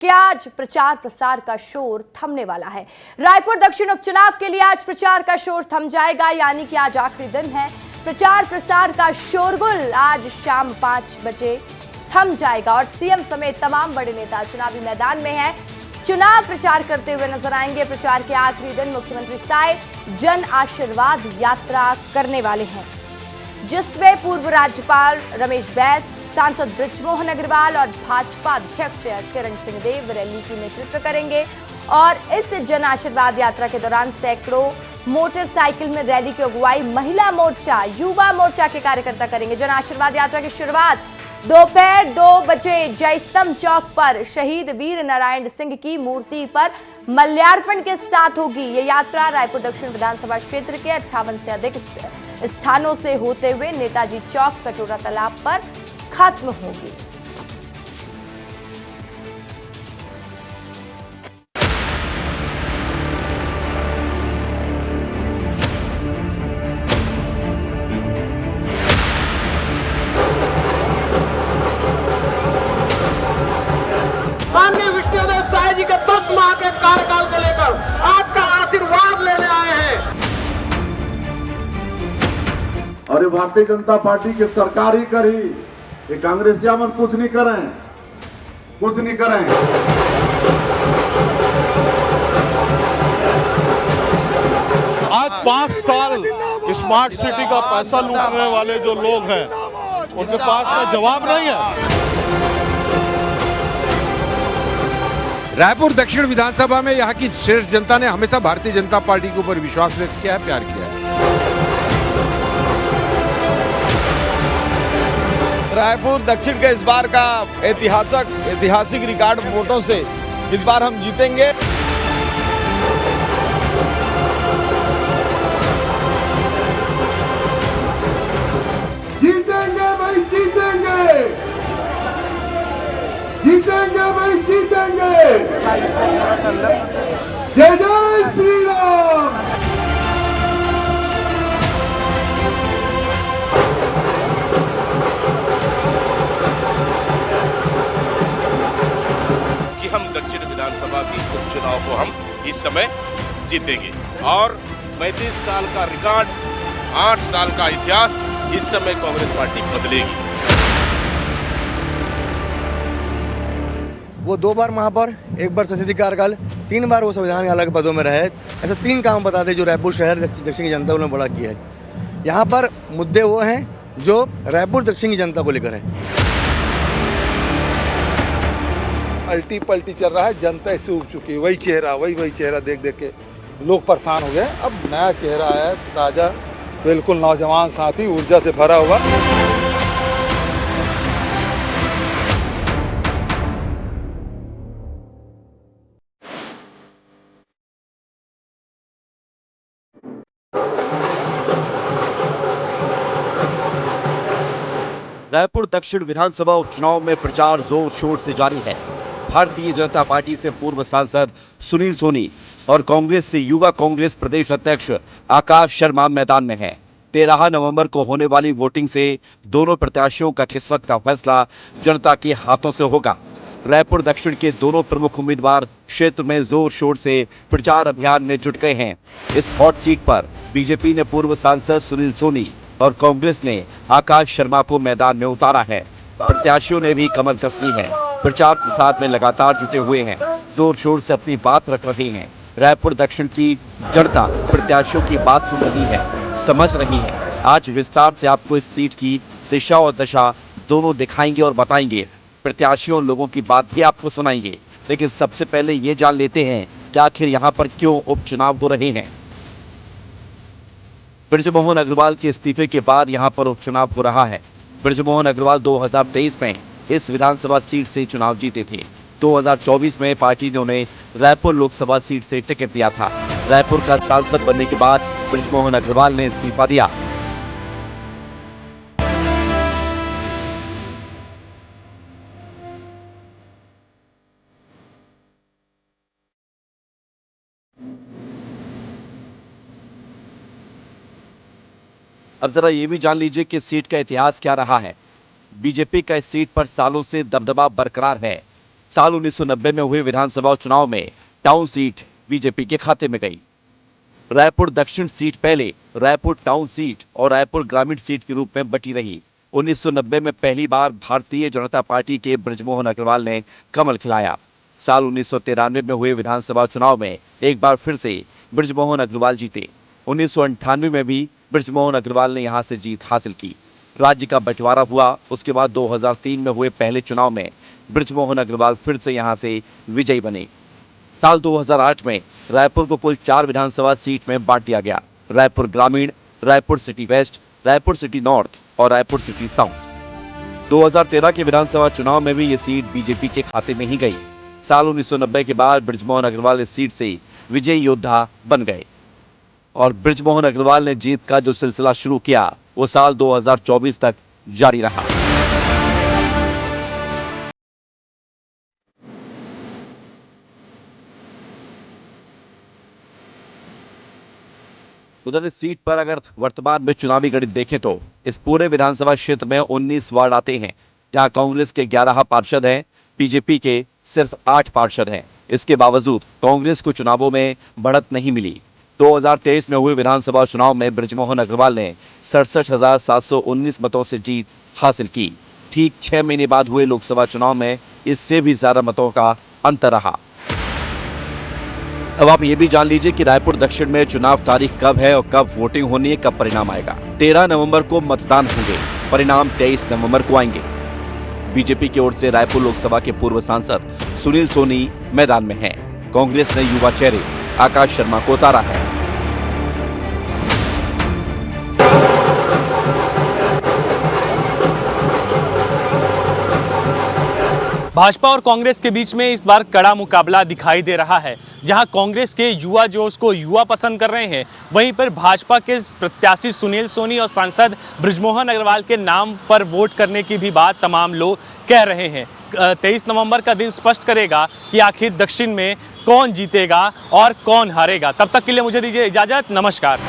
कि आज प्रचार प्रसार का शोर थमने वाला है। रायपुर दक्षिण उपचुनाव के लिए आज प्रचार का शोर थम जाएगा, यानी कि आज आखिरी दिन है। प्रचार प्रसार का शोरगुल आज शाम 5 बजे थम जाएगा और सीएम समेत तमाम बड़े नेता चुनावी मैदान में हैं। चुनाव प्रचार करते हुए नजर आएंगे। प्रचार के आखिरी दिन मुख्यमंत्री साय जन आशीर्वाद यात्रा करने वाले हैं, जिसमें पूर्व राज्यपाल रमेश बैस, सांसद बृजमोहन अग्रवाल और भाजपा अध्यक्ष किरण सिंह देव रैली की नेतृत्व करेंगे। और इस जन आशीर्वाद यात्रा के दौरान सैकड़ों मोटरसाइकिल में रैली की अगुवाई महिला मोर्चा, युवा मोर्चा के कार्यकर्ता करेंगे। जन आशीर्वाद यात्रा की शुरुआत दोपहर 2 बजे जयस्तंभ चौक पर शहीद वीर नारायण सिंह की मूर्ति पर माल्यार्पण के साथ होगी। ये यात्रा रायपुर दक्षिण विधानसभा क्षेत्र के 58 से अधिक स्थानों से होते हुए नेताजी चौक, कटोरा तालाब पर खत्म होगी। माननीय विष्णुदेव साय जी के 10 माह के कार्यकाल को लेकर आपका आशीर्वाद लेने आए हैं। और ये भारतीय जनता पार्टी की सरकार ही करी, ये कांग्रेसिया मन कुछ नहीं करें, कुछ नहीं करें। आज 5 साल स्मार्ट सिटी का पैसा लूटने वाले जो लोग हैं, उनके पास में जवाब नहीं है। रायपुर दक्षिण विधानसभा में यहाँ की श्रेष्ठ जनता ने हमेशा भारतीय जनता पार्टी के ऊपर विश्वास व्यक्त किया है, प्यार किया है। रायपुर दक्षिण के इस बार का ऐतिहासिक रिकॉर्ड वोटों से इस बार हम जीतेंगे। जीतेंगे भाई, जीतेंगे, जीतेंगे भाई, जीतेंगे। जय जय श्री राम। कि हम दक्षिण विधानसभा की उपचुनाव को हम इस समय जीतेंगे और 35 साल का रिकॉर्ड, 8 साल का इतिहास इस समय कांग्रेस पार्टी बदलेगी। वो 2 बार महापौर, 1 बार संसदीय कार्यकाल, 3 बार वो संविधान के अलग पदों में रहे। ऐसे 3 काम बताते जो रायपुर शहर दक्षिण की जनता उन्होंने बड़ा किया है। यहाँ पर मुद्दे वो हैं जो रायपुर दक्षिण की जनता को लेकर है। अल्टी पल्टी चल रहा है, जनता इससे उब चुकी है। वही चेहरा देख देख के लोग परेशान हो गए। अब नया चेहरा आया, ताज़ा, बिल्कुल नौजवान साथी, ऊर्जा से भरा हुआ। रायपुर दक्षिण विधानसभा उपचुनाव में प्रचार जोर शोर से जारी है। भारतीय जनता पार्टी से पूर्व सांसद सुनील सोनी और कांग्रेस से युवा कांग्रेस प्रदेश अध्यक्ष आकाश शर्मा मैदान में हैं। 13 नवंबर को होने वाली वोटिंग से दोनों प्रत्याशियों का किस्मत का फैसला जनता के हाथों से होगा। रायपुर दक्षिण के दोनों प्रमुख उम्मीदवार क्षेत्र में जोर शोर से प्रचार अभियान में जुट गए हैं। इस हॉट सीट पर बीजेपी ने पूर्व सांसद सुनील सोनी और कांग्रेस ने आकाश शर्मा को मैदान में उतारा है। प्रत्याशियों ने भी कमर कस ली है। प्रचार प्रसार में लगातार जुटे हुए हैं, जोर शोर से अपनी बात रख रहे हैं। रायपुर दक्षिण की जनता प्रत्याशियों की बात सुन रही है, समझ रही है। आज विस्तार से आपको इस सीट की दिशा और दशा दोनों दिखाएंगे और बताएंगे। प्रत्याशियों लोगों की बात भी आपको सुनाएंगे। लेकिन सबसे पहले ये जान लेते हैं कि आखिर यहाँ पर क्यों उपचुनाव हो रहे हैं। बृजमोहन अग्रवाल के इस्तीफे के बाद यहां पर उपचुनाव हो रहा है। बृजमोहन अग्रवाल 2023 में इस विधानसभा सीट से चुनाव जीते थे। 2024 में पार्टी ने उन्हें रायपुर लोकसभा सीट से टिकट दिया था। रायपुर का सांसद बनने के बाद बृजमोहन अग्रवाल ने इस्तीफा दिया। अब जरा ये भी जान लीजिए कि सीट का इतिहास क्या रहा है। बीजेपी का इस सीट पर सालों से दबदबा बरकरार है। साल 1990 में हुए विधानसभा चुनाव में टाउन सीट बीजेपी के खाते में गई। रायपुर दक्षिण सीट पहले रायपुर टाउन सीट और रायपुर ग्रामीण सीट के रूप में बटी रही। 1990 में पहली बार भारतीय जनता पार्टी के बृजमोहन अग्रवाल ने कमल खिलाया। साल 1993 में हुए विधानसभा चुनाव में एक बार फिर से बृजमोहन अग्रवाल जीते। 1998 में भी बृजमोहन अग्रवाल ने यहां से जीत हासिल की। राज्य का बंटवारा हुआ। उसके बाद 2003 में हुए पहले चुनाव में बृजमोहन अग्रवाल फिर से यहां से विजयी बने। साल 2008 में रायपुर को कुल 4 विधानसभा सीट में बांट दिया गया। रायपुर ग्रामीण, Raipur city west, Raipur city north और रायपुर सिटी साउथ। 2013 के विधानसभा चुनाव में भी ये सीट बीजेपी के खाते में ही गई। साल 1990 के बाद बृजमोहन अग्रवाल इस सीट से विजयी योद्धा बन गए और बृजमोहन अग्रवाल ने जीत का जो सिलसिला शुरू किया वो साल 2024 तक जारी रहा। उधर इस सीट पर अगर वर्तमान में चुनावी गणित देखें तो इस पूरे विधानसभा क्षेत्र में 19 वार्ड आते हैं, जहां कांग्रेस के 11 पार्षद हैं, बीजेपी के सिर्फ 8 पार्षद हैं। इसके बावजूद कांग्रेस को चुनावों में बढ़त नहीं मिली। 2023 में हुए विधानसभा चुनाव में बृजमोहन अग्रवाल ने 67,719 मतों से जीत हासिल की। ठीक 6 महीने बाद हुए लोकसभा चुनाव में इससे भी ज्यादा मतों का अंतर रहा। अब आप ये भी जान लीजिए कि रायपुर दक्षिण में चुनाव तारीख कब है और कब वोटिंग होनी है, कब परिणाम आएगा। 13 नवंबर को मतदान होंगे, परिणाम 23 नवंबर को आएंगे। बीजेपी की ओर से रायपुर लोकसभा के पूर्व सांसद सुनील सोनी मैदान में हैं। कांग्रेस ने युवा चेहरे आकाश शर्मा को उतारा है। भाजपा और कांग्रेस के बीच में इस बार कड़ा मुकाबला दिखाई दे रहा है। जहां कांग्रेस के युवा जो उसको युवा पसंद कर रहे हैं, वहीं पर भाजपा के प्रत्याशी सुनील सोनी और सांसद बृजमोहन अग्रवाल के नाम पर वोट करने की भी बात तमाम लोग कह रहे हैं। 23 नवंबर का दिन स्पष्ट करेगा कि आखिर दक्षिण में कौन जीतेगा और कौन हारेगा। तब तक के लिए मुझे दीजिए इजाजत। नमस्कार।